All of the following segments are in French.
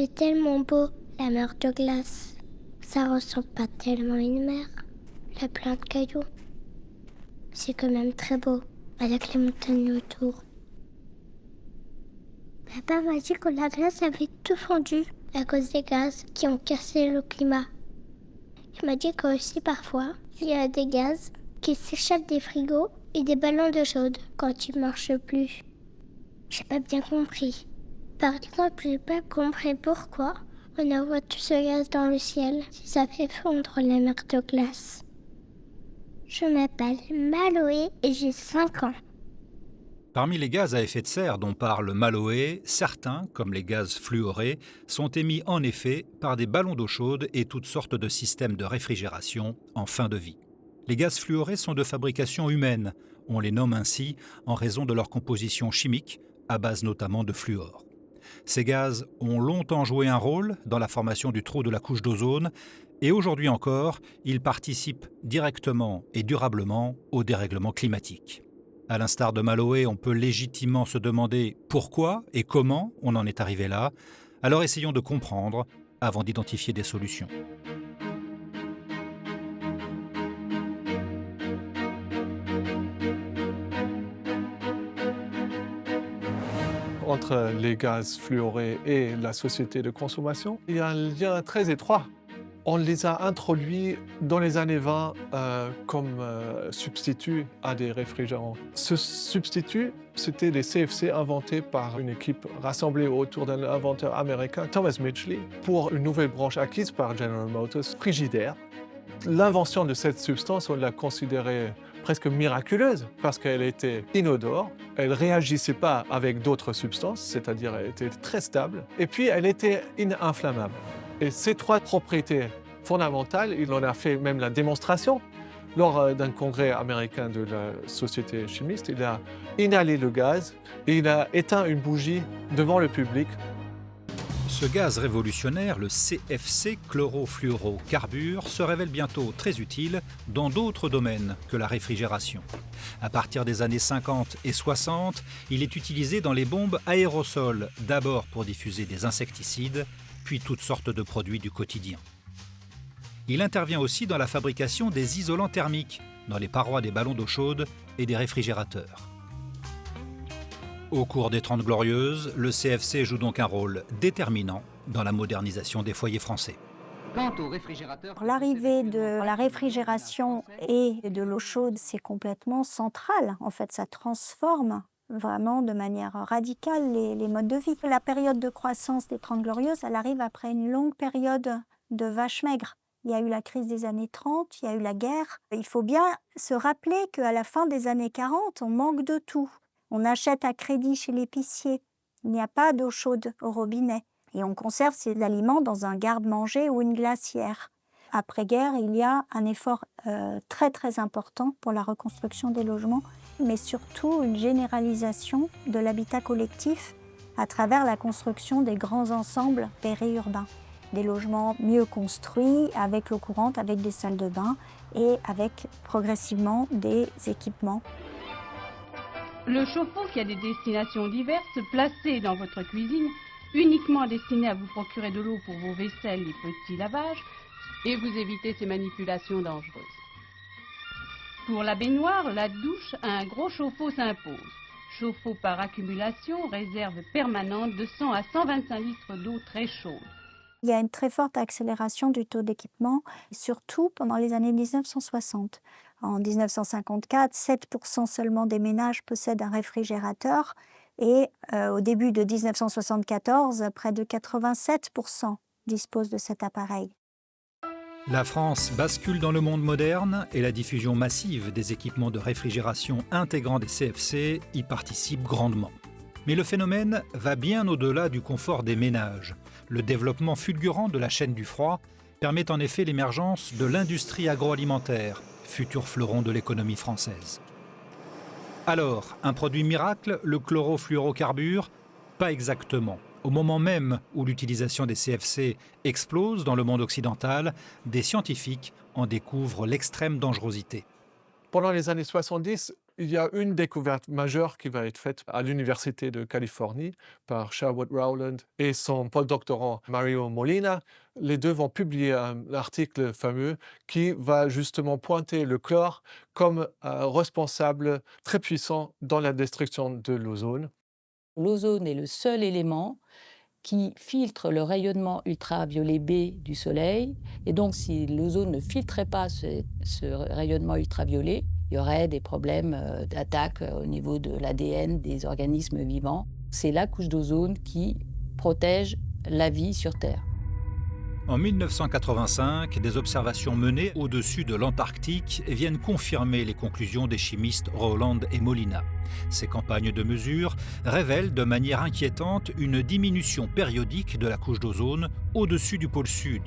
C'est tellement beau, la mer de glace. Ça ressemble pas tellement à une mer. Il y a plein de cailloux. C'est quand même très beau, avec les montagnes autour. Papa m'a dit que la glace avait tout fondu à cause des gaz qui ont cassé le climat. Il m'a dit qu'aussi parfois, il y a des gaz qui s'échappent des frigos et des ballons d'eau chaude quand ils marchent plus. J'ai pas bien compris. Par exemple, j'ai pas compris pourquoi on envoie tout ce gaz dans le ciel si ça fait fondre la mer de glace. Je m'appelle Maloé et j'ai 5 ans. Parmi les gaz à effet de serre dont parle Maloé, certains, comme les gaz fluorés, sont émis en effet par des ballons d'eau chaude et toutes sortes de systèmes de réfrigération en fin de vie. Les gaz fluorés sont de fabrication humaine. On les nomme ainsi en raison de leur composition chimique, à base notamment de fluor. Ces gaz ont longtemps joué un rôle dans la formation du trou de la couche d'ozone et aujourd'hui encore, ils participent directement et durablement au dérèglement climatique. À l'instar de Maloé, on peut légitimement se demander pourquoi et comment on en est arrivé là. Alors essayons de comprendre avant d'identifier des solutions. Entre les gaz fluorés et la société de consommation, il y a un lien très étroit. On les a introduits dans les années 20 comme substitut à des réfrigérants. Ce substitut, c'était les CFC inventés par une équipe rassemblée autour d'un inventeur américain, Thomas Midgley, pour une nouvelle branche acquise par General Motors, Frigidaire. L'invention de cette substance, on l'a considérée presque miraculeuse parce qu'elle était inodore, elle ne réagissait pas avec d'autres substances, c'est-à-dire elle était très stable, et puis elle était ininflammable. Et ces trois propriétés fondamentales, il en a fait même la démonstration. Lors d'un congrès américain de la société chimiste, il a inhalé le gaz et il a éteint une bougie devant le public. Ce gaz révolutionnaire, le CFC, chlorofluorocarbure, se révèle bientôt très utile dans d'autres domaines que la réfrigération. À partir des années 50 et 60, il est utilisé dans les bombes aérosols, d'abord pour diffuser des insecticides, puis toutes sortes de produits du quotidien. Il intervient aussi dans la fabrication des isolants thermiques, dans les parois des ballons d'eau chaude et des réfrigérateurs. Au cours des 30 Glorieuses, le CFC joue donc un rôle déterminant dans la modernisation des foyers français. Quant au réfrigérateur, L'arrivée de la réfrigération et de l'eau chaude, c'est complètement central. En fait, ça transforme vraiment de manière radicale les modes de vie. La période de croissance des 30 Glorieuses, elle arrive après une longue période de vaches maigres. Il y a eu la crise des années 30, il y a eu la guerre. Il faut bien se rappeler qu'à la fin des années 40, on manque de tout. On achète à crédit chez l'épicier. Il n'y a pas d'eau chaude au robinet. Et on conserve ces aliments dans un garde-manger ou une glacière. Après-guerre, il y a un effort très très important pour la reconstruction des logements, mais surtout une généralisation de l'habitat collectif à travers la construction des grands ensembles périurbains. Des logements mieux construits, avec l'eau courante, avec des salles de bain et avec progressivement des équipements. Le chauffe-eau qui a des destinations diverses, placé dans votre cuisine, uniquement destiné à vous procurer de l'eau pour vos vaisselles et petits lavages, et vous éviter ces manipulations dangereuses. Pour la baignoire, la douche, un gros chauffe-eau s'impose. Chauffe-eau par accumulation, réserve permanente de 100 à 125 litres d'eau très chaude. Il y a une très forte accélération du taux d'équipement, surtout pendant les années 1960. En 1954, 7% seulement des ménages possèdent un réfrigérateur et au début de 1974, près de 87% disposent de cet appareil. La France bascule dans le monde moderne et la diffusion massive des équipements de réfrigération intégrant des CFC y participe grandement. Mais le phénomène va bien au-delà du confort des ménages. Le développement fulgurant de la chaîne du froid permet en effet l'émergence de l'industrie agroalimentaire, futur fleuron de l'économie française. Alors, un produit miracle, le chlorofluorocarbure? Pas exactement. Au moment même où l'utilisation des CFC explose dans le monde occidental, des scientifiques en découvrent l'extrême dangerosité. Pendant les années 70, Il y a une découverte majeure qui va être faite à l'Université de Californie par Sherwood Rowland et son postdoctorant Mario Molina. Les deux vont publier un article fameux qui va justement pointer le chlore comme responsable très puissant dans la destruction de l'ozone. L'ozone est le seul élément qui filtre le rayonnement ultraviolet B du Soleil. Et donc, si l'ozone ne filtrait pas ce rayonnement ultraviolet, il y aurait des problèmes d'attaque au niveau de l'ADN des organismes vivants. C'est la couche d'ozone qui protège la vie sur Terre. En 1985, des observations menées au-dessus de l'Antarctique viennent confirmer les conclusions des chimistes Rowland et Molina. Ces campagnes de mesure révèlent de manière inquiétante une diminution périodique de la couche d'ozone au-dessus du pôle sud.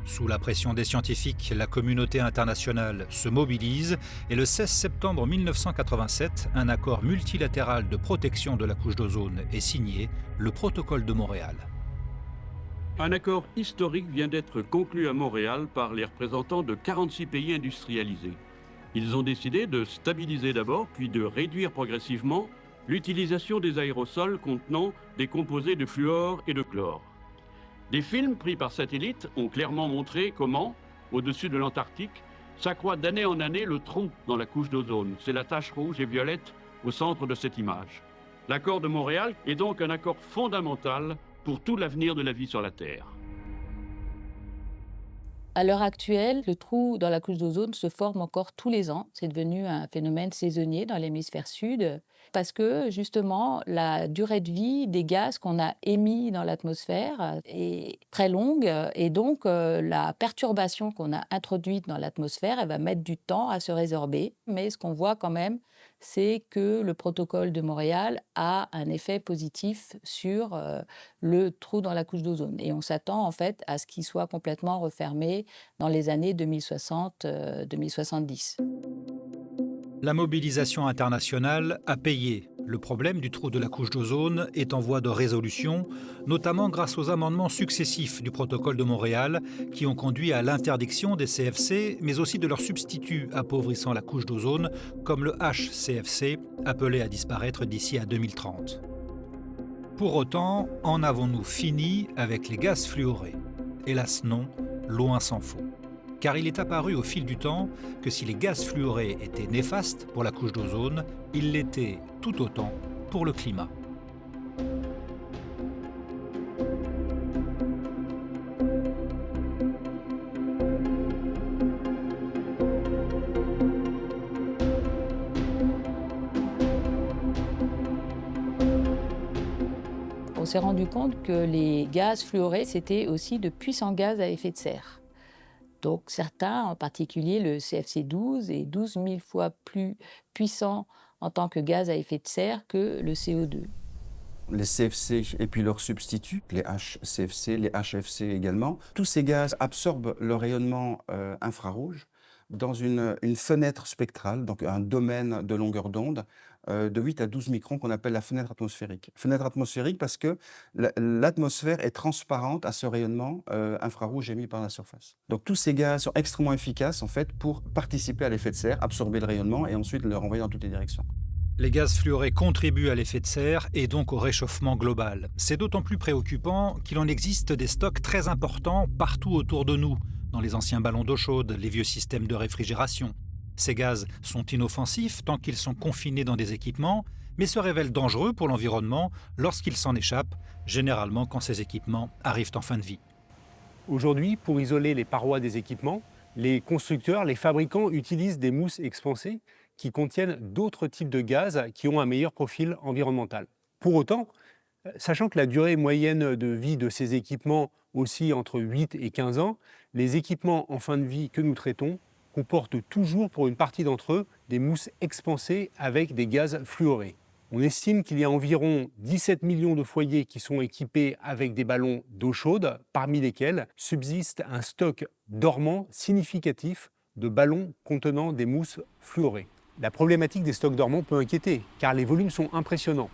Sous la pression des scientifiques, la communauté internationale se mobilise et le 16 septembre 1987, un accord multilatéral de protection de la couche d'ozone est signé, le Protocole de Montréal. Un accord historique vient d'être conclu à Montréal par les représentants de 46 pays industrialisés. Ils ont décidé de stabiliser d'abord, puis de réduire progressivement l'utilisation des aérosols contenant des composés de fluor et de chlore. Des films pris par satellite ont clairement montré comment, au-dessus de l'Antarctique, s'accroît d'année en année le trou dans la couche d'ozone. C'est la tache rouge et violette au centre de cette image. L'accord de Montréal est donc un accord fondamental pour tout l'avenir de la vie sur la Terre. À l'heure actuelle, le trou dans la couche d'ozone se forme encore tous les ans. C'est devenu un phénomène saisonnier dans l'hémisphère sud parce que justement la durée de vie des gaz qu'on a émis dans l'atmosphère est très longue et donc la perturbation qu'on a introduite dans l'atmosphère, elle va mettre du temps à se résorber. Mais ce qu'on voit quand même, c'est que le protocole de Montréal a un effet positif sur le trou dans la couche d'ozone. Et on s'attend en fait à ce qu'il soit complètement refermé dans les années 2060-2070. La mobilisation internationale a payé. Le problème du trou de la couche d'ozone est en voie de résolution, notamment grâce aux amendements successifs du protocole de Montréal qui ont conduit à l'interdiction des CFC, mais aussi de leurs substituts appauvrissant la couche d'ozone, comme le HCFC, appelé à disparaître d'ici à 2030. Pour autant, en avons-nous fini avec les gaz fluorés? Hélas non, loin s'en faut. Car il est apparu au fil du temps que si les gaz fluorés étaient néfastes pour la couche d'ozone, ils l'étaient tout autant pour le climat. On s'est rendu compte que les gaz fluorés, c'était aussi de puissants gaz à effet de serre. Donc certains, en particulier le CFC12, est 12 000 fois plus puissant en tant que gaz à effet de serre que le CO2. Les CFC et puis leurs substituts, les HCFC, les HFC également, tous ces gaz absorbent le rayonnement infrarouge dans une fenêtre spectrale, donc un domaine de longueur d'onde de 8 à 12 microns qu'on appelle la fenêtre atmosphérique. Fenêtre atmosphérique parce que l'atmosphère est transparente à ce rayonnement infrarouge émis par la surface. Donc tous ces gaz sont extrêmement efficaces en fait pour participer à l'effet de serre, absorber le rayonnement et ensuite le renvoyer dans toutes les directions. Les gaz fluorés contribuent à l'effet de serre et donc au réchauffement global. C'est d'autant plus préoccupant qu'il en existe des stocks très importants partout autour de nous, dans les anciens ballons d'eau chaude, les vieux systèmes de réfrigération. Ces gaz sont inoffensifs tant qu'ils sont confinés dans des équipements, mais se révèlent dangereux pour l'environnement lorsqu'ils s'en échappent, généralement quand ces équipements arrivent en fin de vie. Aujourd'hui, pour isoler les parois des équipements, les constructeurs, les fabricants utilisent des mousses expansées qui contiennent d'autres types de gaz qui ont un meilleur profil environnemental. Pour autant, sachant que la durée moyenne de vie de ces équipements oscille entre 8 et 15 ans, les équipements en fin de vie que nous traitons comportent toujours pour une partie d'entre eux des mousses expansées avec des gaz fluorés. On estime qu'il y a environ 17 millions de foyers qui sont équipés avec des ballons d'eau chaude, parmi lesquels subsiste un stock dormant significatif de ballons contenant des mousses fluorées. La problématique des stocks dormants peut inquiéter, car les volumes sont impressionnants.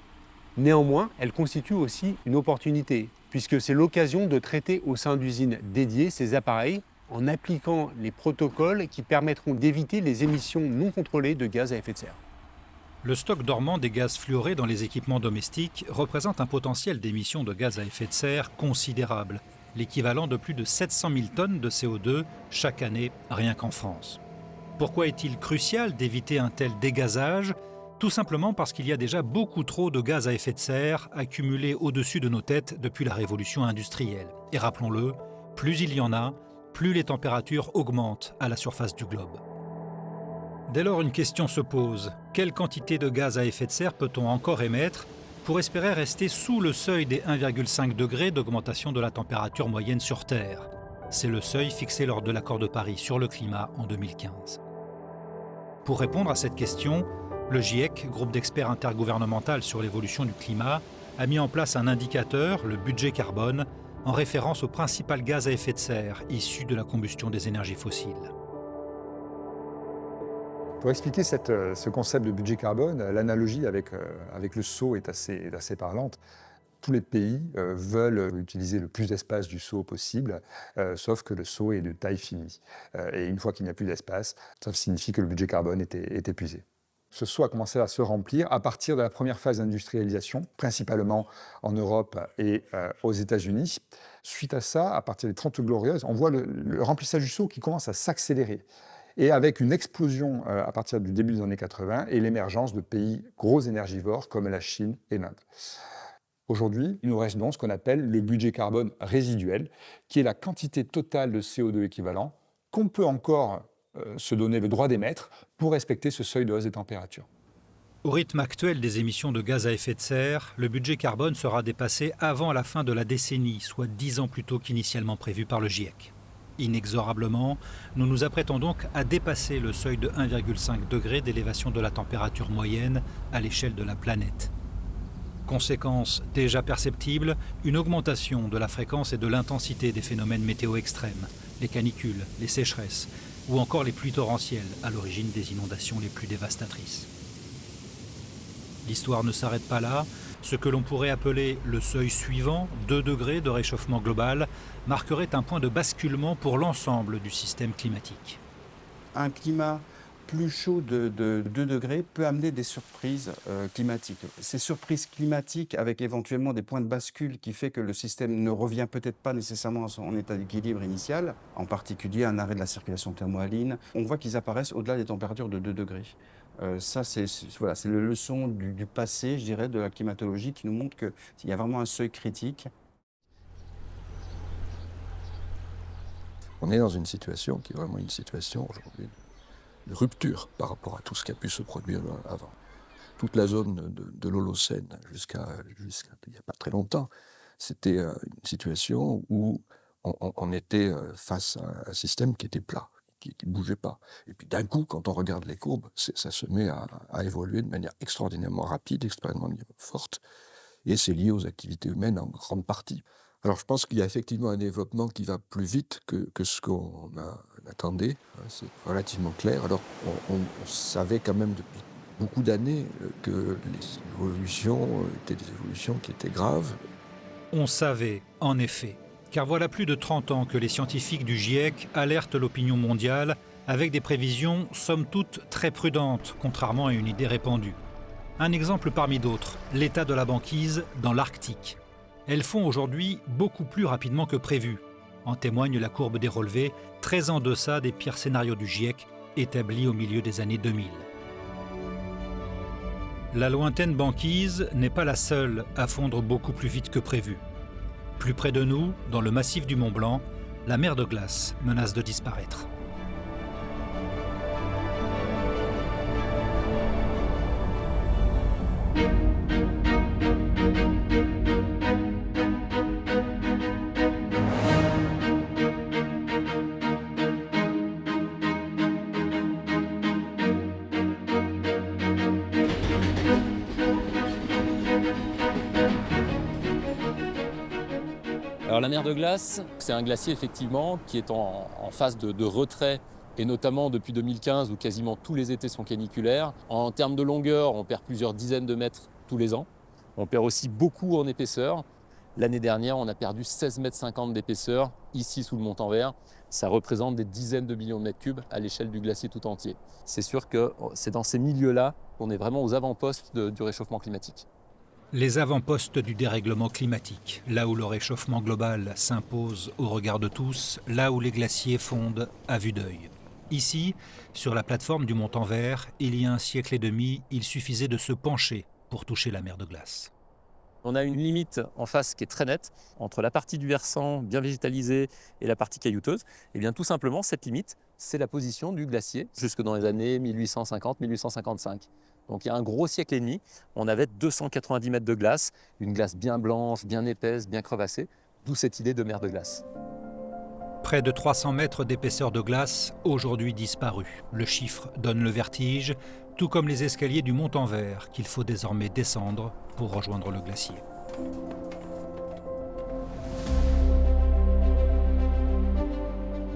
Néanmoins, elle constitue aussi une opportunité, puisque c'est l'occasion de traiter au sein d'usines dédiées ces appareils en appliquant les protocoles qui permettront d'éviter les émissions non contrôlées de gaz à effet de serre. Le stock dormant des gaz fluorés dans les équipements domestiques représente un potentiel d'émissions de gaz à effet de serre considérable, l'équivalent de plus de 700 000 tonnes de CO2 chaque année, rien qu'en France. Pourquoi est-il crucial d'éviter un tel dégazage ? Tout simplement parce qu'il y a déjà beaucoup trop de gaz à effet de serre accumulés au-dessus de nos têtes depuis la révolution industrielle. Et rappelons-le, plus il y en a, plus les températures augmentent à la surface du globe. Dès lors, une question se pose. Quelle quantité de gaz à effet de serre peut-on encore émettre pour espérer rester sous le seuil des 1,5 degrés d'augmentation de la température moyenne sur Terre ? C'est le seuil fixé lors de l'accord de Paris sur le climat en 2015. Pour répondre à cette question, le GIEC, groupe d'experts intergouvernemental sur l'évolution du climat, a mis en place un indicateur, le budget carbone, en référence au principal gaz à effet de serre issu de la combustion des énergies fossiles. Pour expliquer ce concept de budget carbone, l'analogie avec le seau est assez parlante. Tous les pays veulent utiliser le plus d'espace du seau possible, sauf que le seau est de taille finie. Et une fois qu'il n'y a plus d'espace, ça signifie que le budget carbone est épuisé. Ce seau a commencé à se remplir à partir de la première phase d'industrialisation, principalement en Europe et aux États-Unis. Suite à ça, à partir des 30 Glorieuses, on voit le remplissage du seau qui commence à s'accélérer. Et avec une explosion à partir du début des années 80 et l'émergence de pays gros énergivores comme la Chine et l'Inde. Aujourd'hui, il nous reste donc ce qu'on appelle le budget carbone résiduel, qui est la quantité totale de CO2 équivalent qu'on peut encore se donner le droit d'émettre pour respecter ce seuil de hausse des températures. Au rythme actuel des émissions de gaz à effet de serre, le budget carbone sera dépassé avant la fin de la décennie, soit 10 ans plus tôt qu'initialement prévu par le GIEC. Inexorablement, nous nous apprêtons donc à dépasser le seuil de 1,5 degré d'élévation de la température moyenne à l'échelle de la planète. Conséquence déjà perceptible, une augmentation de la fréquence et de l'intensité des phénomènes météo extrêmes, les canicules, les sécheresses ou encore les pluies torrentielles à l'origine des inondations les plus dévastatrices. L'histoire ne s'arrête pas là. Ce que l'on pourrait appeler le seuil suivant, 2 degrés de réchauffement global, marquerait un point de basculement pour l'ensemble du système climatique. Un climat plus chaud de 2 degrés peut amener des surprises climatiques. Ces surprises climatiques avec éventuellement des points de bascule qui fait que le système ne revient peut-être pas nécessairement à son état d'équilibre initial, en particulier un arrêt de la circulation thermohaline, on voit qu'ils apparaissent au-delà des températures de 2 degrés. Ça, c'est la leçon du passé, je dirais, de la climatologie qui nous montre qu'il y a vraiment un seuil critique. On est dans une situation qui est vraiment une situation aujourd'hui de rupture par rapport à tout ce qui a pu se produire avant. Toute la zone de l'Holocène jusqu'à il n'y a pas très longtemps, c'était une situation où on était face à un système qui était plat, qui ne bougeait pas. Et puis d'un coup, quand on regarde les courbes, ça se met à évoluer de manière extraordinairement rapide, extrêmement forte. Et c'est lié aux activités humaines en grande partie. Alors je pense qu'il y a effectivement un développement qui va plus vite que ce qu'on attendait. C'est relativement clair. Alors on savait quand même depuis beaucoup d'années que les évolutions étaient des évolutions qui étaient graves. On savait, en effet. Car voilà plus de 30 ans que les scientifiques du GIEC alertent l'opinion mondiale avec des prévisions somme toute très prudentes, contrairement à une idée répandue. Un exemple parmi d'autres, l'état de la banquise dans l'Arctique. Elles fond aujourd'hui beaucoup plus rapidement que prévu. En témoigne la courbe des relevés, très en deçà des pires scénarios du GIEC, établis au milieu des années 2000. La lointaine banquise n'est pas la seule à fondre beaucoup plus vite que prévu. Plus près de nous, dans le massif du Mont Blanc, la mer de glace menace de disparaître. Alors la mer de glace, c'est un glacier effectivement qui est en phase de retrait, et notamment depuis 2015 où quasiment tous les étés sont caniculaires. En termes de longueur, on perd plusieurs dizaines de mètres tous les ans. On perd aussi beaucoup en épaisseur. L'année dernière, on a perdu 16,50 mètres d'épaisseur ici sous le Montanvert. ça représente des dizaines de millions de mètres cubes à l'échelle du glacier tout entier. C'est sûr que c'est dans ces milieux-là qu'on est vraiment aux avant-postes du réchauffement climatique. Les avant-postes du dérèglement climatique, là où le réchauffement global s'impose au regard de tous, là où les glaciers fondent à vue d'œil. Ici, sur la plateforme du Montanvert, il y a un siècle et demi, il suffisait de se pencher pour toucher la mer de glace. On a une limite en face qui est très nette entre la partie du versant bien végétalisée et la partie caillouteuse. Et bien tout simplement, cette limite, c'est la position du glacier jusque dans les années 1850-1855. Donc il y a un gros siècle et demi, on avait 290 mètres de glace, une glace bien blanche, bien épaisse, bien crevassée, d'où cette idée de mer de glace. Près de 300 mètres d'épaisseur de glace, aujourd'hui disparus. Le chiffre donne le vertige, tout comme les escaliers du Montanvert qu'il faut désormais descendre pour rejoindre le glacier.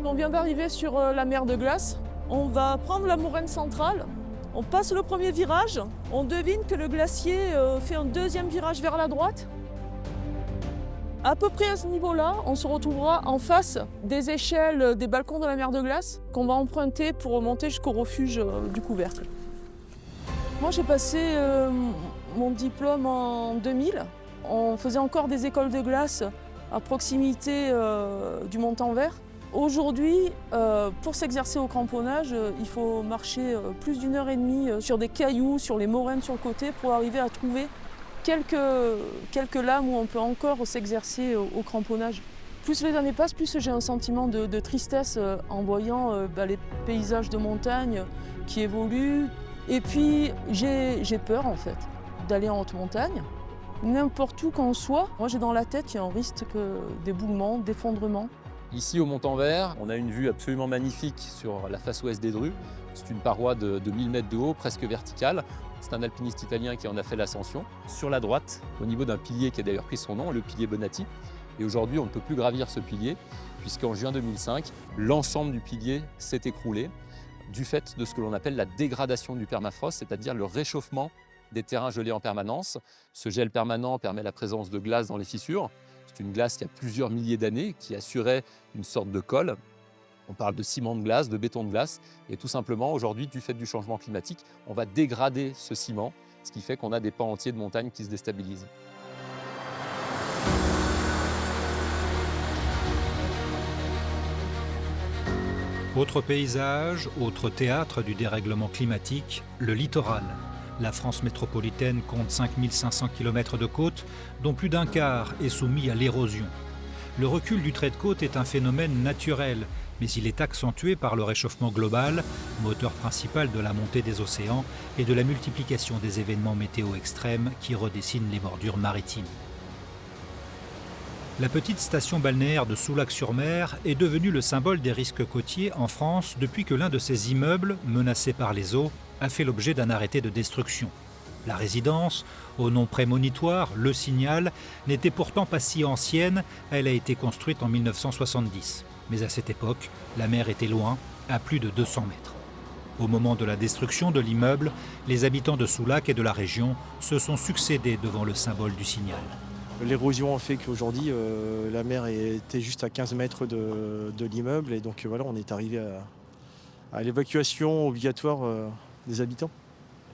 On vient d'arriver sur la mer de glace. On va prendre la moraine centrale. On passe le premier virage. On devine que le glacier fait un deuxième virage vers la droite. À peu près à ce niveau-là, on se retrouvera en face des échelles des balcons de la mer de glace qu'on va emprunter pour remonter jusqu'au refuge du couvercle. Moi, j'ai passé mon diplôme en 2000. On faisait encore des écoles de glace à proximité du Montanvert. Aujourd'hui, pour s'exercer au cramponnage, il faut marcher plus d'1 heure et demie sur des cailloux, sur les moraines sur le côté pour arriver à trouver quelques lames où on peut encore s'exercer au cramponnage. Plus les années passent, plus j'ai un sentiment de tristesse en voyant les paysages de montagne qui évoluent. Et puis j'ai peur en fait d'aller en haute montagne. N'importe où qu'on soit, moi j'ai dans la tête qu'il y a un risque d'éboulement, d'effondrement. Ici au Montanvert, on a une vue absolument magnifique sur la face ouest des Drus. C'est une paroi de 1000 mètres de haut, presque verticale. C'est un alpiniste italien qui en a fait l'ascension. Sur la droite, au niveau d'un pilier qui a d'ailleurs pris son nom, le pilier Bonatti. Et aujourd'hui, on ne peut plus gravir ce pilier, puisqu'en juin 2005, l'ensemble du pilier s'est écroulé du fait de ce que l'on appelle la dégradation du permafrost, c'est-à-dire le réchauffement des terrains gelés en permanence. Ce gel permanent permet la présence de glace dans les fissures. C'est une glace qui a plusieurs milliers d'années, qui assurait une sorte de colle. On parle de ciment de glace, de béton de glace. Et tout simplement, aujourd'hui, du fait du changement climatique, on va dégrader ce ciment, ce qui fait qu'on a des pans entiers de montagnes qui se déstabilisent. Autre paysage, autre théâtre du dérèglement climatique, le littoral. La France métropolitaine compte 5500 km de côte, dont plus d'un quart est soumis à l'érosion. Le recul du trait de côte est un phénomène naturel, mais il est accentué par le réchauffement global, moteur principal de la montée des océans et de la multiplication des événements météo extrêmes qui redessinent les bordures maritimes. La petite station balnéaire de Soulac-sur-Mer est devenue le symbole des risques côtiers en France depuis que l'un de ses immeubles, menacé par les eaux, a fait l'objet d'un arrêté de destruction. La résidence, au nom prémonitoire, Le Signal, n'était pourtant pas si ancienne, elle a été construite en 1970. Mais à cette époque, la mer était loin, à plus de 200 mètres. Au moment de la destruction de l'immeuble, les habitants de Soulac et de la région se sont succédé devant le symbole du signal. L'érosion a fait qu'aujourd'hui, la mer était juste à 15 mètres de l'immeuble et donc voilà, on est arrivé à l'évacuation obligatoire des habitants.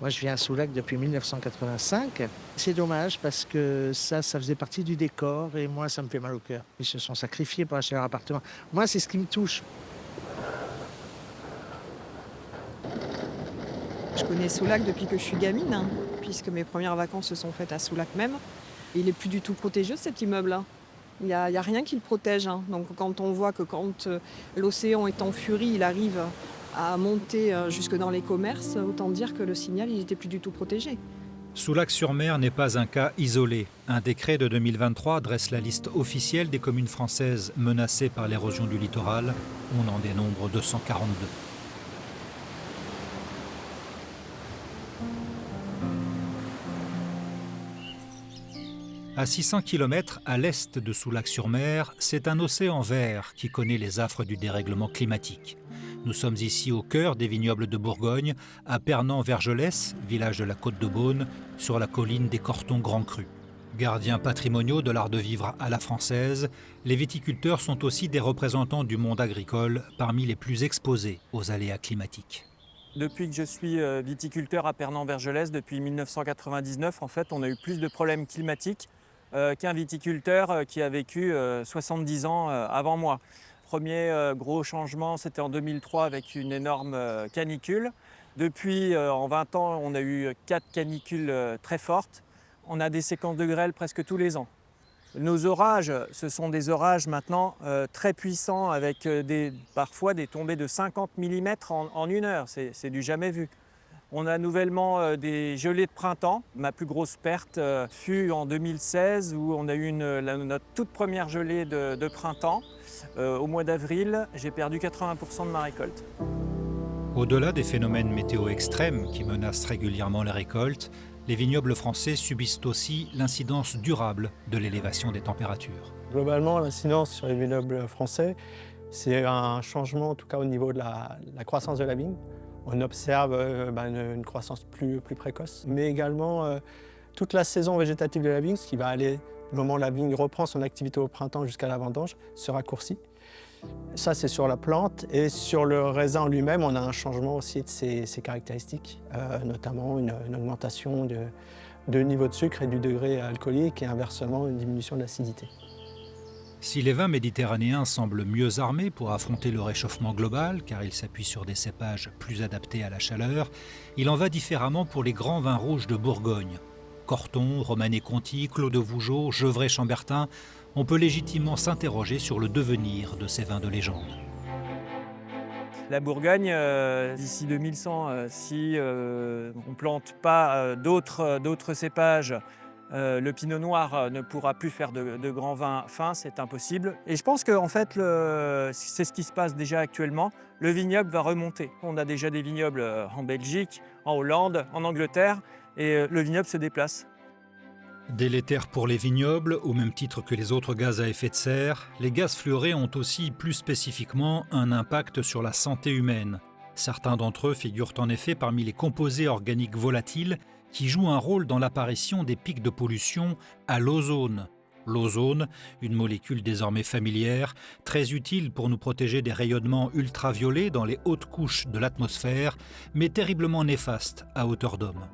Moi, je viens à Soulac depuis 1985. C'est dommage parce que ça faisait partie du décor et moi, ça me fait mal au cœur. Ils se sont sacrifiés pour acheter leur appartement. Moi, c'est ce qui me touche. Je connais Soulac depuis que je suis gamine, hein, puisque mes premières vacances se sont faites à Soulac même. Il n'est plus du tout protégé, cet immeuble-là. Il n'y a rien qui le protège. Hein. Donc quand on voit que quand l'océan est en furie, il arrive à monter jusque dans les commerces, autant dire que le signal, il n'était plus du tout protégé. Soulac-sur-Mer n'est pas un cas isolé. Un décret de 2023 dresse la liste officielle des communes françaises menacées par l'érosion du littoral. On en dénombre 242. À 600 km à l'est de Soulac-sur-Mer, c'est un océan vert qui connaît les affres du dérèglement climatique. Nous sommes ici au cœur des vignobles de Bourgogne, à Pernan-Vergelès, village de la Côte de Beaune, sur la colline des Cortons Grand Cru. Gardiens patrimoniaux de l'art de vivre à la française, les viticulteurs sont aussi des représentants du monde agricole parmi les plus exposés aux aléas climatiques. Depuis que je suis viticulteur à Pernan-Vergelès, depuis 1999, en fait, on a eu plus de problèmes climatiques qu'un viticulteur qui a vécu 70 ans avant moi. Premier gros changement, c'était en 2003 avec une énorme canicule. Depuis, en 20 ans, on a eu 4 canicules très fortes. On a des séquences de grêle presque tous les ans. Nos orages, ce sont des orages maintenant très puissants avec parfois des tombées de 50 mm en une heure. C'est du jamais vu. On a nouvellement des gelées de printemps. Ma plus grosse perte fut en 2016 où on a eu notre toute première gelée de printemps. Au mois d'avril, j'ai perdu 80% de ma récolte. Au-delà des phénomènes météo extrêmes qui menacent régulièrement les récoltes, les vignobles français subissent aussi l'incidence durable de l'élévation des températures. Globalement, l'incidence sur les vignobles français, c'est un changement, en tout cas au niveau de la croissance de la vigne. On observe une croissance plus précoce, mais également toute la saison végétative de la vigne, ce qui va aller, au moment où la vigne reprend son activité au printemps jusqu'à la vendange, se raccourcit. Ça, c'est sur la plante. Et sur le raisin en lui-même, on a un changement aussi de ses caractéristiques, notamment une augmentation de niveau de sucre et du degré alcoolique et inversement une diminution de l'acidité. Si les vins méditerranéens semblent mieux armés pour affronter le réchauffement global, car ils s'appuient sur des cépages plus adaptés à la chaleur, il en va différemment pour les grands vins rouges de Bourgogne. Corton, Romanée-Conti, Clos de Vougeot, Gevrey-Chambertin, on peut légitimement s'interroger sur le devenir de ces vins de légende. La Bourgogne, d'ici 2100, si on ne plante pas d'autres cépages, le pinot noir ne pourra plus faire de grands vins fins, c'est impossible. Et je pense qu'en fait, c'est ce qui se passe déjà actuellement. Le vignoble va remonter. On a déjà des vignobles en Belgique, en Hollande, en Angleterre, et le vignoble se déplace. Délétères pour les vignobles, au même titre que les autres gaz à effet de serre, les gaz fluorés ont aussi plus spécifiquement un impact sur la santé humaine. Certains d'entre eux figurent en effet parmi les composés organiques volatiles qui jouent un rôle dans l'apparition des pics de pollution à l'ozone. L'ozone, une molécule désormais familière, très utile pour nous protéger des rayonnements ultraviolets dans les hautes couches de l'atmosphère, mais terriblement néfaste à hauteur d'homme.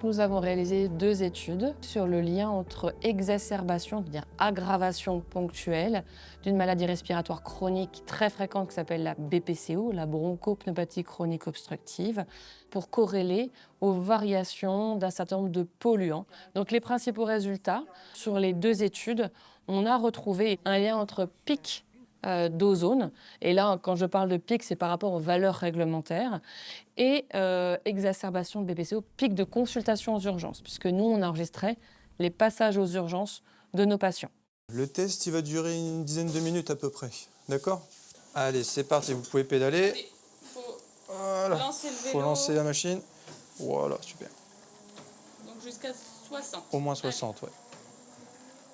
Nous avons réalisé 2 études sur le lien entre exacerbation, c'est-à-dire aggravation ponctuelle, d'une maladie respiratoire chronique très fréquente qui s'appelle la BPCO, la bronchopneumopathie chronique obstructive, pour corréler aux variations d'un certain nombre de polluants. Donc les principaux résultats sur les 2 études, on a retrouvé un lien entre pic d'ozone, et là, quand je parle de pic, c'est par rapport aux valeurs réglementaires, et exacerbation de BPCO, pic de consultation aux urgences, puisque nous, on enregistrait les passages aux urgences de nos patients. Le test, il va durer une dizaine de minutes à peu près, d'accord? Allez, c'est parti, vous pouvez pédaler. Voilà, faut lancer la machine. Voilà, super. Donc jusqu'à 60. Au moins 60, ouais.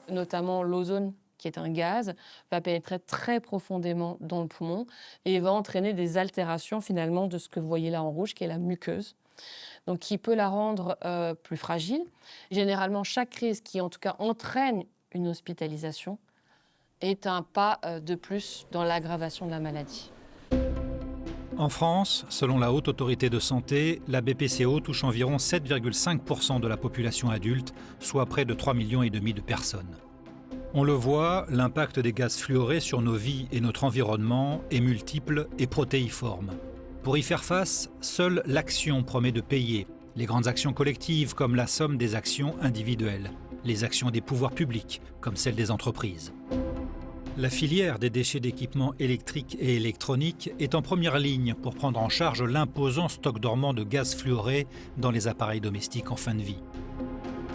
Notamment l'ozone, qui est un gaz, va pénétrer très profondément dans le poumon et va entraîner des altérations finalement de ce que vous voyez là en rouge, qui est la muqueuse, donc qui peut la rendre plus fragile. Généralement, chaque crise qui en tout cas entraîne une hospitalisation est un pas de plus dans l'aggravation de la maladie. En France, selon la Haute Autorité de Santé, la BPCO touche environ 7,5% de la population adulte, soit près de 3,5 millions de personnes. On le voit, l'impact des gaz fluorés sur nos vies et notre environnement est multiple et protéiforme. Pour y faire face, seule l'action promet de payer. Les grandes actions collectives comme la somme des actions individuelles. Les actions des pouvoirs publics comme celles des entreprises. La filière des déchets d'équipements électriques et électroniques est en première ligne pour prendre en charge l'imposant stock dormant de gaz fluorés dans les appareils domestiques en fin de vie.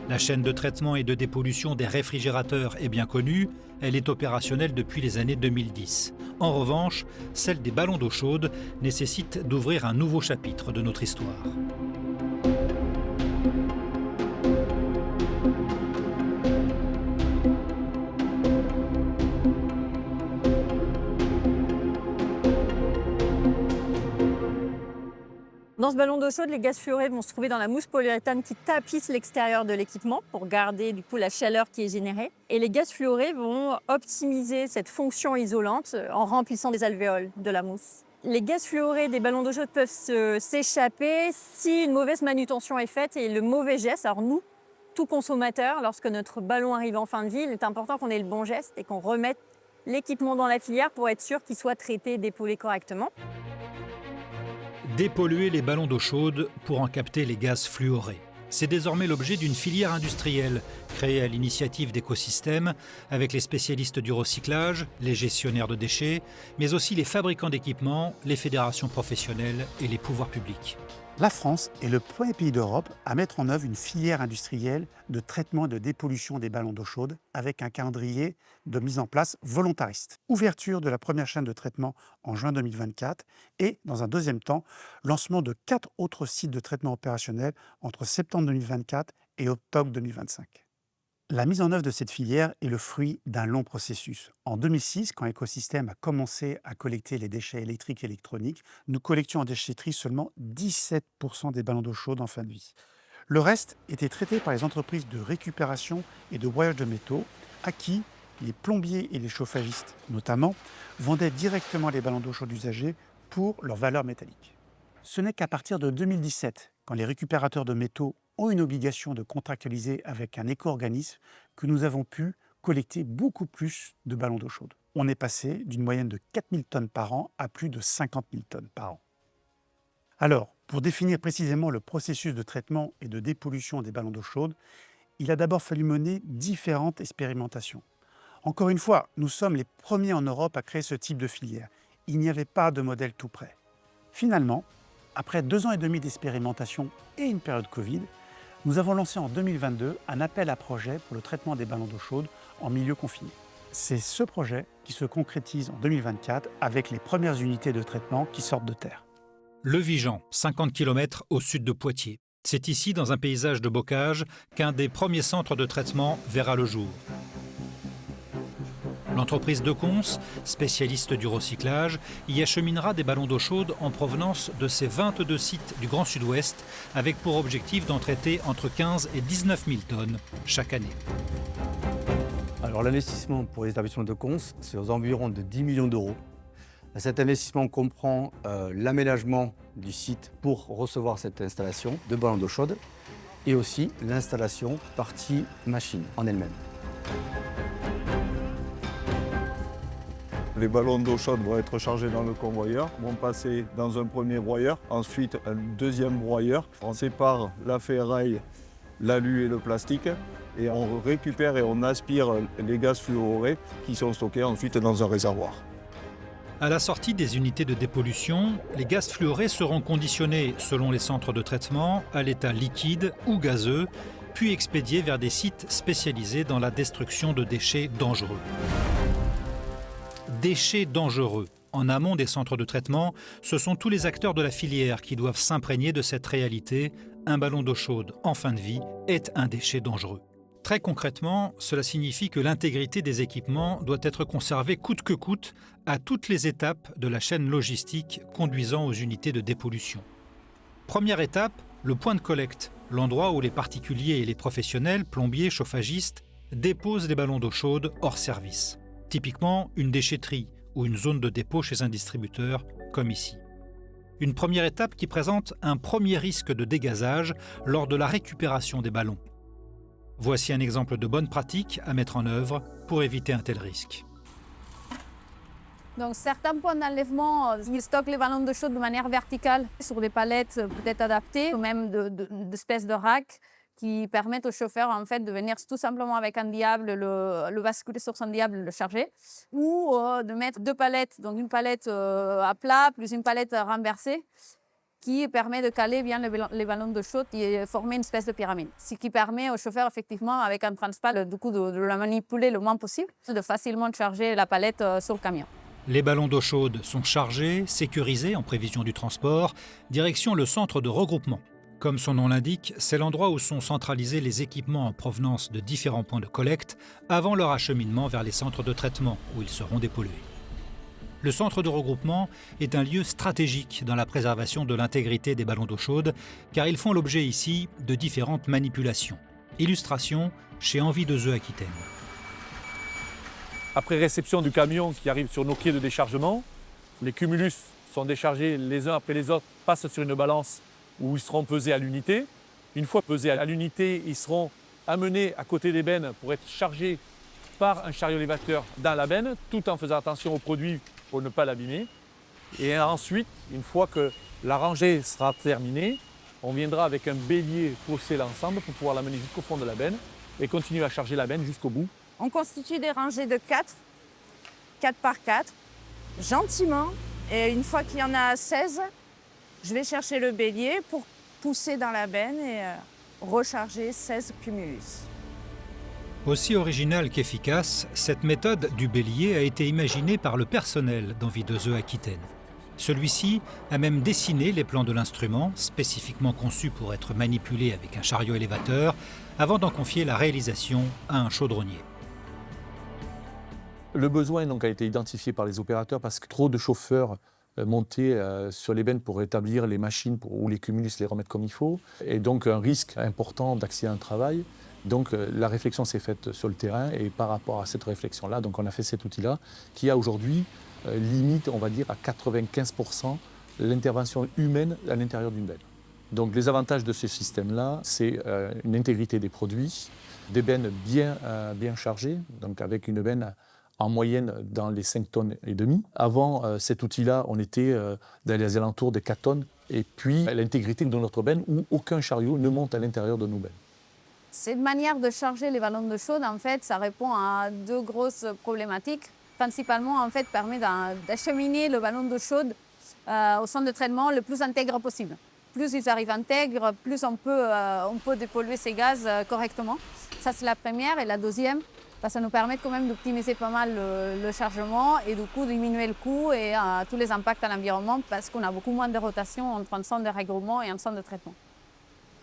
La chaîne de traitement et de dépollution des réfrigérateurs est bien connue, elle est opérationnelle depuis les années 2010. En revanche, celle des ballons d'eau chaude nécessite d'ouvrir un nouveau chapitre de notre histoire. Dans ce ballon d'eau chaude, les gaz fluorés vont se trouver dans la mousse polyuréthane qui tapisse l'extérieur de l'équipement pour garder du coup la chaleur qui est générée. Et les gaz fluorés vont optimiser cette fonction isolante en remplissant les alvéoles de la mousse. Les gaz fluorés des ballons d'eau chaude peuvent s'échapper si une mauvaise manutention est faite et le mauvais geste. Alors nous, tout consommateur, lorsque notre ballon arrive en fin de vie, il est important qu'on ait le bon geste et qu'on remette l'équipement dans la filière pour être sûr qu'il soit traité et dépollué correctement. Dépolluer les ballons d'eau chaude pour en capter les gaz fluorés. C'est désormais l'objet d'une filière industrielle créée à l'initiative d'écosystèmes avec les spécialistes du recyclage, les gestionnaires de déchets, mais aussi les fabricants d'équipements, les fédérations professionnelles et les pouvoirs publics. La France est le premier pays d'Europe à mettre en œuvre une filière industrielle de traitement et de dépollution des ballons d'eau chaude avec un calendrier de mise en place volontariste. Ouverture de la première chaîne de traitement en juin 2024 et, dans un deuxième temps, lancement de 4 autres sites de traitement opérationnels entre septembre 2024 et octobre 2025. La mise en œuvre de cette filière est le fruit d'un long processus. En 2006, quand Écosystème a commencé à collecter les déchets électriques et électroniques, nous collections en déchetterie seulement 17% des ballons d'eau chaude en fin de vie. Le reste était traité par les entreprises de récupération et de broyage de métaux, à qui les plombiers et les chauffagistes, notamment, vendaient directement les ballons d'eau chaude usagés pour leur valeur métallique. Ce n'est qu'à partir de 2017, quand les récupérateurs de métaux ont une obligation de contractualiser avec un éco-organisme, que nous avons pu collecter beaucoup plus de ballons d'eau chaude. On est passé d'une moyenne de 4 000 tonnes par an à plus de 50 000 tonnes par an. Alors, pour définir précisément le processus de traitement et de dépollution des ballons d'eau chaude, il a d'abord fallu mener différentes expérimentations. Encore une fois, nous sommes les premiers en Europe à créer ce type de filière. Il n'y avait pas de modèle tout prêt. Finalement, après 2 ans et demi d'expérimentation et une période Covid, nous avons lancé en 2022 un appel à projet pour le traitement des ballons d'eau chaude en milieu confiné. C'est ce projet qui se concrétise en 2024 avec les premières unités de traitement qui sortent de terre. Le Vigan, 50 km au sud de Poitiers. C'est ici, dans un paysage de bocage, qu'un des premiers centres de traitement verra le jour. L'entreprise Decons, spécialiste du recyclage, y acheminera des ballons d'eau chaude en provenance de ses 22 sites du Grand Sud-Ouest, avec pour objectif d'en traiter entre 15 et 19 000 tonnes chaque année. Alors l'investissement pour les établissements Decons, c'est aux environs de 10 millions d'euros. Cet investissement comprend l'aménagement du site pour recevoir cette installation de ballons d'eau chaude et aussi l'installation partie machine en elle-même. Les ballons d'eau chaude vont être chargés dans le convoyeur, vont passer dans un premier broyeur, ensuite un deuxième broyeur. On sépare la ferraille, l'alu et le plastique et on récupère et on aspire les gaz fluorés qui sont stockés ensuite dans un réservoir. À la sortie des unités de dépollution, les gaz fluorés seront conditionnés, selon les centres de traitement, à l'état liquide ou gazeux, puis expédiés vers des sites spécialisés dans la destruction de déchets dangereux. Déchets dangereux. En amont des centres de traitement, ce sont tous les acteurs de la filière qui doivent s'imprégner de cette réalité. Un ballon d'eau chaude en fin de vie est un déchet dangereux. Très concrètement, cela signifie que l'intégrité des équipements doit être conservée coûte que coûte à toutes les étapes de la chaîne logistique conduisant aux unités de dépollution. Première étape, le point de collecte, l'endroit où les particuliers et les professionnels, plombiers, chauffagistes, déposent les ballons d'eau chaude hors service. Typiquement une déchetterie ou une zone de dépôt chez un distributeur, comme ici. Une première étape qui présente un premier risque de dégazage lors de la récupération des ballons. Voici un exemple de bonne pratique à mettre en œuvre pour éviter un tel risque. Donc certains points d'enlèvement, ils stockent les ballons d'eau chaude de manière verticale sur des palettes peut-être adaptées, ou même d'espèces de racks qui permettent au chauffeur en fait, de venir tout simplement avec un diable, le basculer sur son diable, le charger, ou de mettre 2 palettes, donc une palette à plat plus une palette renversée, qui permet de caler bien les ballons d'eau chaude et former une espèce de pyramide. Ce qui permet au chauffeur, effectivement, avec un transpal, du coup, de la manipuler le moins possible, de facilement charger la palette sur le camion. Les ballons d'eau chaude sont chargés, sécurisés en prévision du transport, direction le centre de regroupement. Comme son nom l'indique, c'est l'endroit où sont centralisés les équipements en provenance de différents points de collecte avant leur acheminement vers les centres de traitement, où ils seront dépollués. Le centre de regroupement est un lieu stratégique dans la préservation de l'intégrité des ballons d'eau chaude, car ils font l'objet ici de différentes manipulations. Illustration chez Envie de Zeu Aquitaine. Après réception du camion qui arrive sur nos quais de déchargement, les cumulus sont déchargés les uns après les autres, passent sur une balance où ils seront pesés à l'unité. Une fois pesés à l'unité, ils seront amenés à côté des bennes pour être chargés par un chariot élévateur dans la benne, tout en faisant attention au produit pour ne pas l'abîmer. Et ensuite, une fois que la rangée sera terminée, on viendra avec un bélier pousser l'ensemble pour pouvoir l'amener jusqu'au fond de la benne et continuer à charger la benne jusqu'au bout. On constitue des rangées de 4 par 4, gentiment. Et une fois qu'il y en a 16, je vais chercher le bélier pour pousser dans la benne et recharger 16 cumulus. Aussi originale qu'efficace, cette méthode du bélier a été imaginée par le personnel d'Envie de Zeu Aquitaine. Celui-ci a même dessiné les plans de l'instrument, spécifiquement conçu pour être manipulé avec un chariot élévateur, avant d'en confier la réalisation à un chaudronnier. Le besoin donc, a été identifié par les opérateurs parce que trop de chauffeurs montaient sur les bennes pour rétablir les machines ou les cumulus, les remettre comme il faut, et donc un risque important d'accident de travail. Donc la réflexion s'est faite sur le terrain et par rapport à cette réflexion-là, donc on a fait cet outil-là qui a aujourd'hui limite, on va dire, à 95% l'intervention humaine à l'intérieur d'une benne. Donc les avantages de ce système-là, c'est une intégrité des produits, des bennes bien chargées, donc avec une benne en moyenne dans les 5 tonnes et demi. Avant cet outil-là, on était dans les alentours des 4 tonnes et puis l'intégrité de notre benne où aucun chariot ne monte à l'intérieur de nos bennes. Cette manière de charger les ballons d'eau chaude, en fait, ça répond à 2 grosses problématiques. Principalement, en fait, permet d'acheminer le ballon d'eau chaude au centre de traitement le plus intègre possible. Plus ils arrivent intègres, plus on peut dépolluer ces gaz correctement. Ça, c'est la première. Et la deuxième, ça nous permet quand même d'optimiser pas mal le chargement et du coup diminuer le coût et tous les impacts à l'environnement parce qu'on a beaucoup moins de rotation entre un centre de regroupement et un centre de traitement.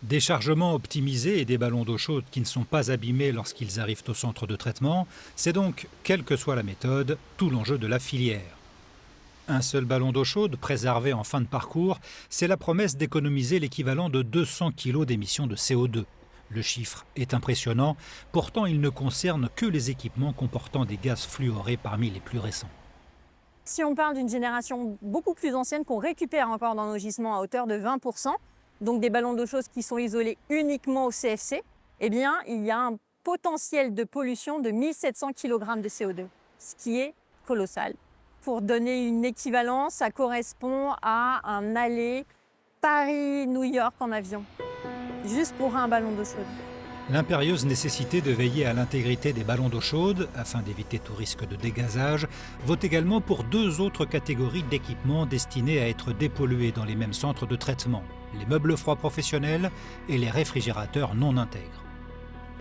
Des chargements optimisés et des ballons d'eau chaude qui ne sont pas abîmés lorsqu'ils arrivent au centre de traitement, c'est donc, quelle que soit la méthode, tout l'enjeu de la filière. Un seul ballon d'eau chaude préservé en fin de parcours, c'est la promesse d'économiser l'équivalent de 200 kg d'émissions de CO2. Le chiffre est impressionnant, pourtant il ne concerne que les équipements comportant des gaz fluorés parmi les plus récents. Si on parle d'une génération beaucoup plus ancienne qu'on récupère encore dans nos gisements à hauteur de 20%, donc des ballons d'eau chaude qui sont isolés uniquement au CFC, eh bien, il y a un potentiel de pollution de 1700 kg de CO2, ce qui est colossal. Pour donner une équivalence, ça correspond à un aller Paris-New York en avion, juste pour un ballon d'eau chaude. L'impérieuse nécessité de veiller à l'intégrité des ballons d'eau chaude, afin d'éviter tout risque de dégazage, vaut également pour 2 autres catégories d'équipements destinés à être dépollués dans les mêmes centres de traitement, les meubles froids professionnels et les réfrigérateurs non intègres.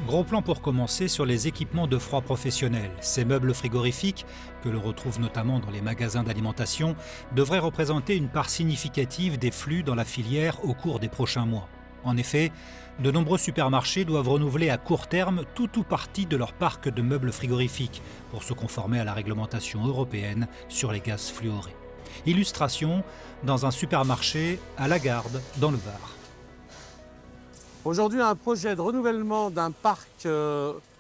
Gros plan pour commencer sur les équipements de froid professionnels. Ces meubles frigorifiques, que l'on retrouve notamment dans les magasins d'alimentation, devraient représenter une part significative des flux dans la filière au cours des prochains mois. En effet, de nombreux supermarchés doivent renouveler à court terme tout ou partie de leur parc de meubles frigorifiques pour se conformer à la réglementation européenne sur les gaz fluorés. Illustration dans un supermarché à La Garde, dans le Var. Aujourd'hui, un projet de renouvellement d'un parc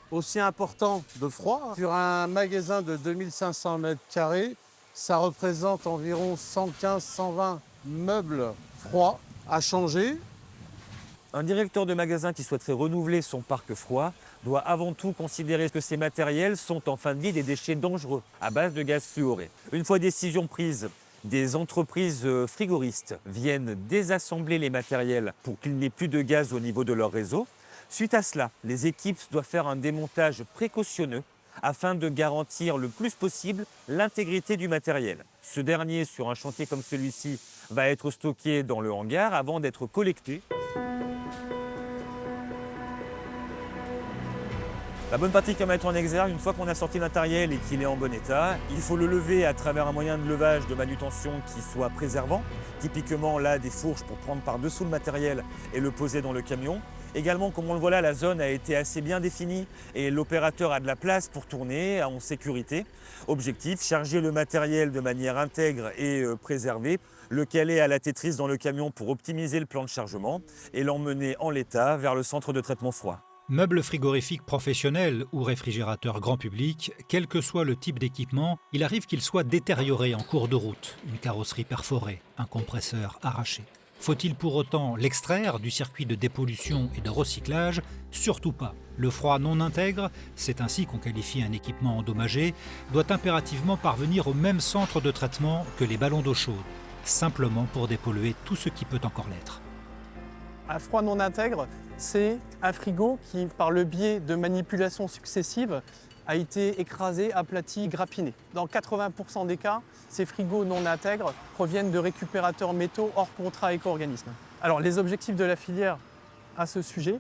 aussi important de froid. Sur un magasin de 2500 m², ça représente environ 115-120 meubles froids à changer. Un directeur de magasin qui souhaiterait renouveler son parc froid doit avant tout considérer que ces matériels sont en fin de vie des déchets dangereux à base de gaz fluoré. Une fois décision prise, des entreprises frigoristes viennent désassembler les matériels pour qu'il n'y ait plus de gaz au niveau de leur réseau. Suite à cela, les équipes doivent faire un démontage précautionneux afin de garantir le plus possible l'intégrité du matériel. Ce dernier, sur un chantier comme celui-ci, va être stocké dans le hangar avant d'être collecté. La bonne pratique à mettre en exergue, une fois qu'on a sorti le matériel et qu'il est en bon état, il faut le lever à travers un moyen de levage de manutention qui soit préservant. Typiquement là, des fourches pour prendre par-dessous le matériel et le poser dans le camion. Également, comme on le voit là, la zone a été assez bien définie et l'opérateur a de la place pour tourner en sécurité. Objectif, charger le matériel de manière intègre et préservée, le caler à la Tetris dans le camion pour optimiser le plan de chargement et l'emmener en l'état vers le centre de traitement froid. Meubles frigorifiques professionnels ou réfrigérateurs grand public, quel que soit le type d'équipement, il arrive qu'il soit détérioré en cours de route, une carrosserie perforée, un compresseur arraché. Faut-il pour autant l'extraire du circuit de dépollution et de recyclage? Surtout pas. Le froid non intègre, c'est ainsi qu'on qualifie un équipement endommagé, doit impérativement parvenir au même centre de traitement que les ballons d'eau chaude, simplement pour dépolluer tout ce qui peut encore l'être. Un froid non intègre, c'est un frigo qui, par le biais de manipulations successives, a été écrasé, aplati, grappiné. Dans 80% des cas, ces frigos non intègres proviennent de récupérateurs métaux hors contrat éco-organisme. Alors les objectifs de la filière à ce sujet,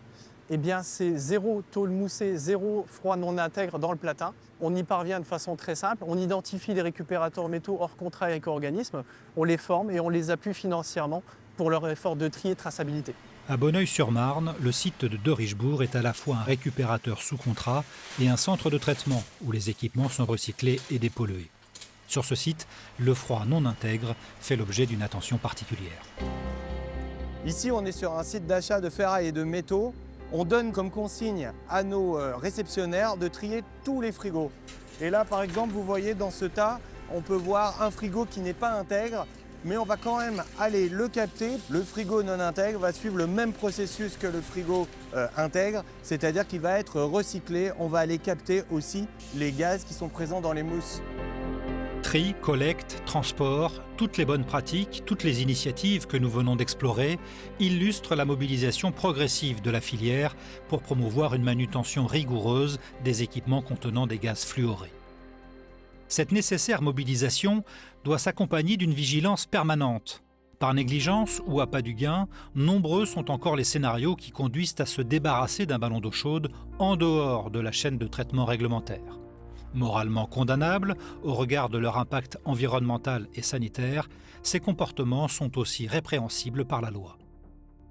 eh bien, c'est zéro tôle moussée, zéro froid non intègre dans le platin. On y parvient de façon très simple. On identifie les récupérateurs métaux hors contrat éco-organisme, on les forme et on les appuie financièrement pour leur effort de tri et traçabilité. À Bonneuil-sur-Marne, le site de Richebourg est à la fois un récupérateur sous contrat et un centre de traitement où les équipements sont recyclés et dépollués. Sur ce site, le froid non intègre fait l'objet d'une attention particulière. Ici, on est sur un site d'achat de ferraille et de métaux. On donne comme consigne à nos réceptionnaires de trier tous les frigos. Et là, par exemple, vous voyez dans ce tas, on peut voir un frigo qui n'est pas intègre, mais on va quand même aller le capter. Le frigo non intègre va suivre le même processus que le frigo intègre, c'est-à-dire qu'il va être recyclé. On va aller capter aussi les gaz qui sont présents dans les mousses. Tri, collecte, transport, toutes les bonnes pratiques, toutes les initiatives que nous venons d'explorer illustrent la mobilisation progressive de la filière pour promouvoir une manutention rigoureuse des équipements contenant des gaz fluorés. Cette nécessaire mobilisation doit s'accompagner d'une vigilance permanente. Par négligence ou à pas du gain, nombreux sont encore les scénarios qui conduisent à se débarrasser d'un ballon d'eau chaude en dehors de la chaîne de traitement réglementaire. Moralement condamnables, au regard de leur impact environnemental et sanitaire, ces comportements sont aussi répréhensibles par la loi.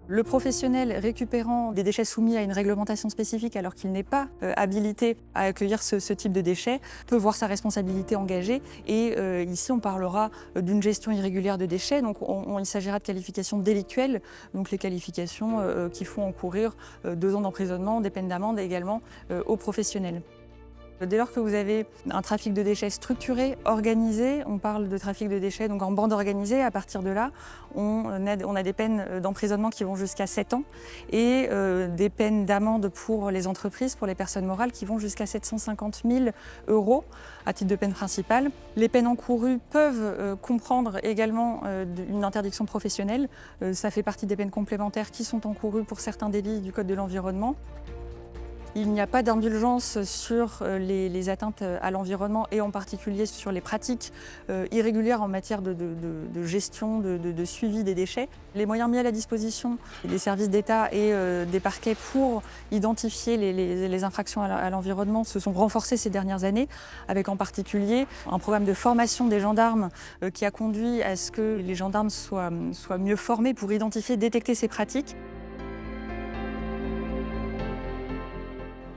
Le professionnel récupérant des déchets soumis à une réglementation spécifique alors qu'il n'est pas habilité à accueillir ce type de déchets peut voir sa responsabilité engagée. Et ici, on parlera d'une gestion irrégulière de déchets. Donc, il s'agira de qualifications délictuelles, donc les qualifications qui font encourir 2 ans d'emprisonnement, des peines d'amende également aux professionnels. Dès lors que vous avez un trafic de déchets structuré, organisé, on parle de trafic de déchets donc en bande organisée, à partir de là, on a des peines d'emprisonnement qui vont jusqu'à 7 ans et des peines d'amende pour les entreprises, pour les personnes morales, qui vont jusqu'à 750 000 € à titre de peine principale. Les peines encourues peuvent comprendre également une interdiction professionnelle. Ça fait partie des peines complémentaires qui sont encourues pour certains délits du Code de l'environnement. Il n'y a pas d'indulgence sur les atteintes à l'environnement et en particulier sur les pratiques irrégulières en matière de gestion, de suivi des déchets. Les moyens mis à la disposition des services d'État et des parquets pour identifier les infractions à l'environnement se sont renforcés ces dernières années, avec en particulier un programme de formation des gendarmes qui a conduit à ce que les gendarmes soient mieux formés pour identifier et détecter ces pratiques.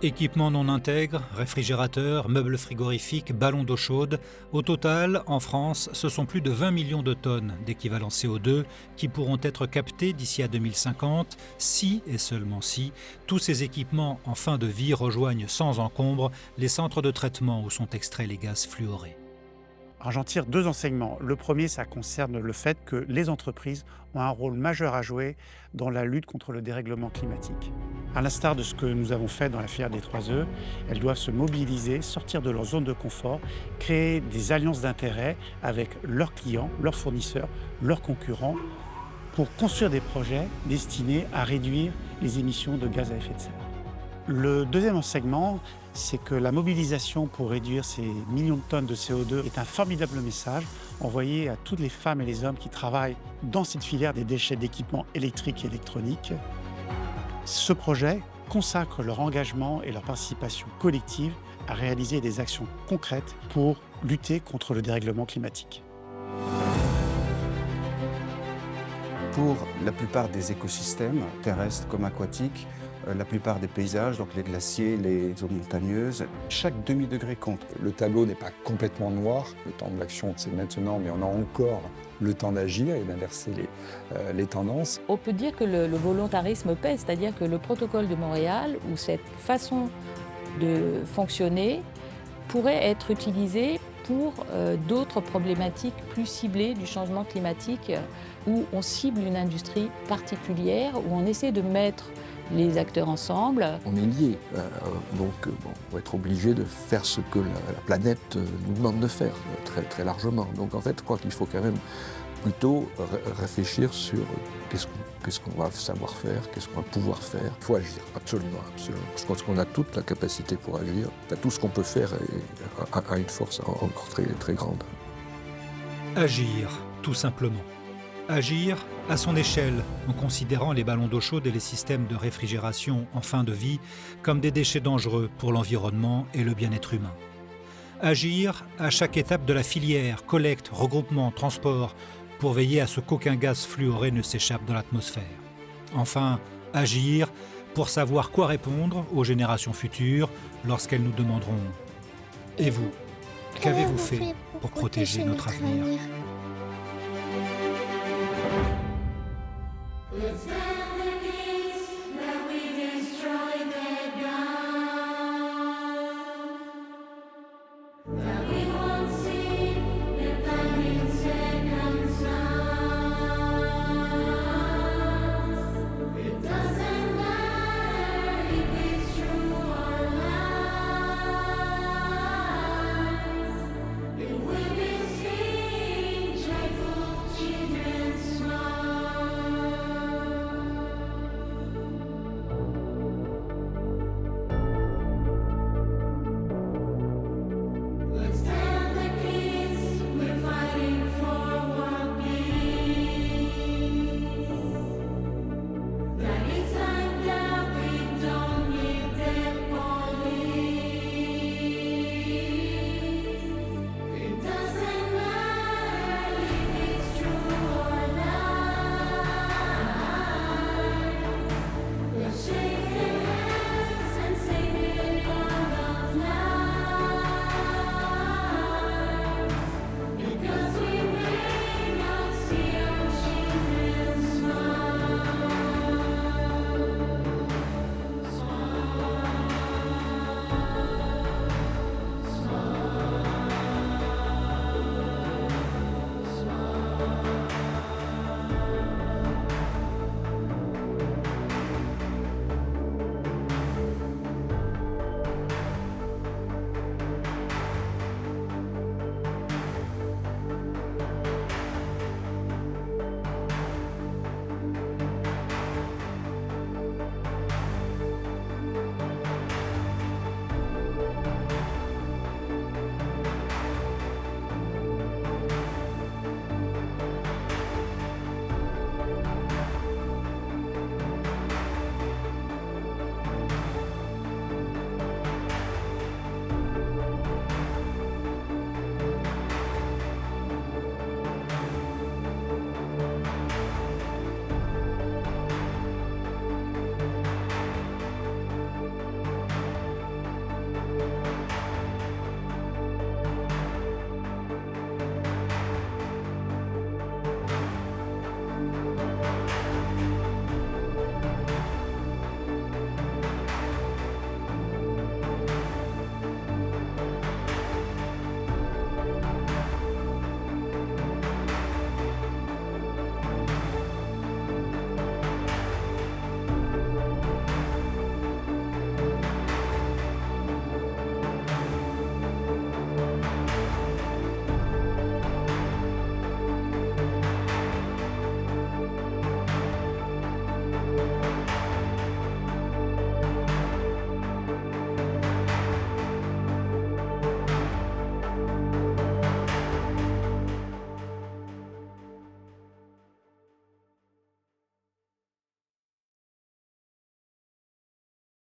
Équipements non intègres, réfrigérateurs, meubles frigorifiques, ballons d'eau chaude. Au total, en France, ce sont plus de 20 millions de tonnes d'équivalent CO2 qui pourront être captés d'ici à 2050, si et seulement si tous ces équipements en fin de vie rejoignent sans encombre les centres de traitement où sont extraits les gaz fluorés. Alors j'en tire 2 enseignements. Le premier, ça concerne le fait que les entreprises ont un rôle majeur à jouer dans la lutte contre le dérèglement climatique. À l'instar de ce que nous avons fait dans la filière des 3E, elles doivent se mobiliser, sortir de leur zone de confort, créer des alliances d'intérêt avec leurs clients, leurs fournisseurs, leurs concurrents, pour construire des projets destinés à réduire les émissions de gaz à effet de serre. Le deuxième enseignement, c'est que la mobilisation pour réduire ces millions de tonnes de CO2 est un formidable message envoyé à toutes les femmes et les hommes qui travaillent dans cette filière des déchets d'équipements électriques et électroniques. Ce projet consacrent leur engagement et leur participation collective à réaliser des actions concrètes pour lutter contre le dérèglement climatique. Pour la plupart des écosystèmes, terrestres comme aquatiques, la plupart des paysages, donc les glaciers, les zones montagneuses, chaque demi-degré compte. Le tableau n'est pas complètement noir, le temps de l'action c'est maintenant, mais on a encore le temps d'agir et d'inverser les tendances. On peut dire que le volontarisme pèse, c'est-à-dire que le protocole de Montréal, ou cette façon de fonctionner, pourrait être utilisé pour d'autres problématiques plus ciblées du changement climatique, où on cible une industrie particulière, où on essaie de mettre les acteurs ensemble. On est liés, donc on va être obligé de faire ce que la planète nous demande de faire, très, très largement. Donc en fait, je crois qu'il faut quand même plutôt réfléchir sur qu'est-ce qu'on va savoir faire, qu'est-ce qu'on va pouvoir faire. Il faut agir, absolument, absolument. Je pense qu'on a toute la capacité pour agir. Tout ce qu'on peut faire a une force encore très, très grande. Agir, tout simplement. Agir à son échelle, en considérant les ballons d'eau chaude et les systèmes de réfrigération en fin de vie comme des déchets dangereux pour l'environnement et le bien-être humain. Agir à chaque étape de la filière, collecte, regroupement, transport, pour veiller à ce qu'aucun gaz fluoré ne s'échappe dans l'atmosphère. Enfin, agir pour savoir quoi répondre aux générations futures lorsqu'elles nous demanderont « Et vous, qu'avez-vous fait pour protéger notre avenir ?»